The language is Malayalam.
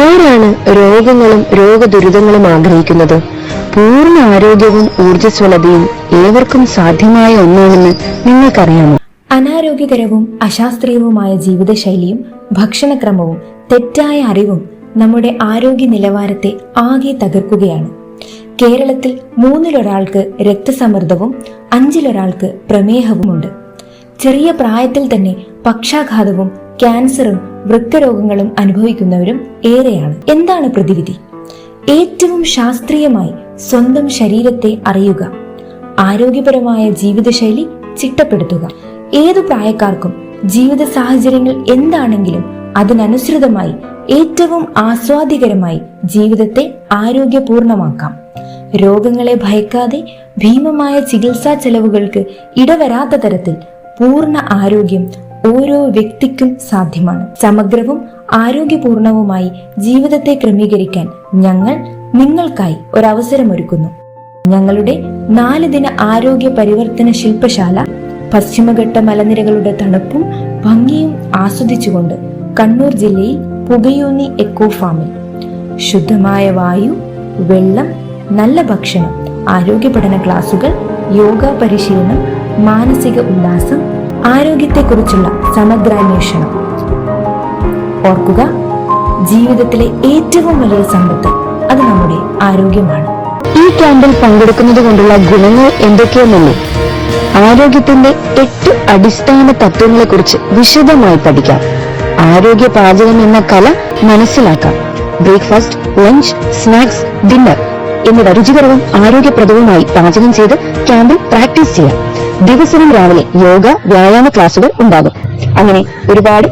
ആരാണ് രോഗങ്ങളും രോഗദുരിതങ്ങളും ആഗ്രഹിക്കുന്നത്? പൂർണ്ണ ആരോഗ്യവും ഊർജ്ജസ്വലതയും ഏവർക്കും സാധ്യമായ ഒന്നാണെന്ന് നിങ്ങൾക്കറിയാമോ? അനാരോഗ്യകരവും അശാസ്ത്രീയവുമായ ജീവിതശൈലിയും ഭക്ഷണക്രമവും തെറ്റായ അറിവും നമ്മുടെ ആരോഗ്യ നിലവാരത്തെ ആകെ തകർക്കുകയാണ്. കേരളത്തിൽ 3-1 രക്തസമ്മർദ്ദവും 5-1 പ്രമേഹവുമുണ്ട്. ചെറിയ പ്രായത്തിൽ തന്നെ പക്ഷാഘാതവും ക്യാൻസറും വൃക്കരോഗങ്ങളും അനുഭവിക്കുന്നവരും ഏറെയാണ്. എന്താണ് പ്രതിവിധി? ഏറ്റവും ശാസ്ത്രീയമായി സ്വന്തം ശരീരത്തെ അറിയുക, ആരോഗ്യപരമായ ജീവിതശൈലി ചിട്ടപ്പെടുത്തുക. ഏതു പ്രായക്കാർക്കും ജീവിത സാഹചര്യങ്ങൾ എന്താണെങ്കിലും അതിനനുസൃതമായി ഏറ്റവും ആസ്വാദ്യകരമായി ജീവിതത്തെ ആരോഗ്യപൂർണമാക്കാം. രോഗങ്ങളെ ഭയക്കാതെ ഭീമമായ ചികിത്സാ ചെലവുകൾക്ക് ഇടവരാത്ത തരത്തിൽ പൂർണ്ണ ആരോഗ്യം ഓരോ വ്യക്തിക്കും സാധ്യമാണ്. സമഗ്രവും ആരോഗ്യപൂർണവുമായി ജീവിതത്തെ ക്രമീകരിക്കാൻ ഞങ്ങൾ നിങ്ങൾക്കായി ഒരവസരമൊരുക്കുന്നു. ഞങ്ങളുടെ 4 ദിന ആരോഗ്യ പരിവർത്തന ശില്പശാല പശ്ചിമഘട്ട മലനിരകളുടെ തണുപ്പും ഭംഗിയും ആസ്വദിച്ചുകൊണ്ട് കണ്ണൂർ ജില്ലയിൽ പുകയൂന്നി എക്കോ ഫാമിൽ ശുദ്ധമായ വായു, വെള്ളം, നല്ല ഭക്ഷണം, ആരോഗ്യ പഠന ക്ലാസുകൾ, യോഗ പരിശീലനം, മാനസിക ഉല്ലാസം, ആരോഗ്യത്തെക്കുറിച്ചുള്ള സമഗ്രാന്വേഷണം. ഓർക്കുക, ജീവിതത്തിലെ ഏറ്റവും വലിയ സമ്പത്ത് അത് നമ്മുടെ ആരോഗ്യമാണ്. ഈ ക്യാമ്പിൽ പങ്കെടുക്കുന്നത് കൊണ്ടുള്ള ഗുണങ്ങൾ എന്തൊക്കെയെന്നല്ലേ? ആരോഗ്യത്തിന്റെ 8 അടിസ്ഥാന തത്വങ്ങളെ കുറിച്ച് വിശദമായി പഠിക്കാം. ആരോഗ്യ പാചകം എന്ന കല മനസ്സിലാക്കാം. ബ്രേക്ക്ഫാസ്റ്റ്, ലഞ്ച്, സ്നാക്സ്, ഡിന്നർ എന്നിവ രുചികരവും ആരോഗ്യപ്രദവുമായി പാചകം ചെയ്ത് ക്യാമ്പിൽ പ്രാക്ടീസ് ചെയ്യാം. ദിവസവും രാവിലെ യോഗ, വ്യായാമ ക്ലാസുകൾ ഉണ്ടാകും. അങ്ങനെ ഒരുപാട്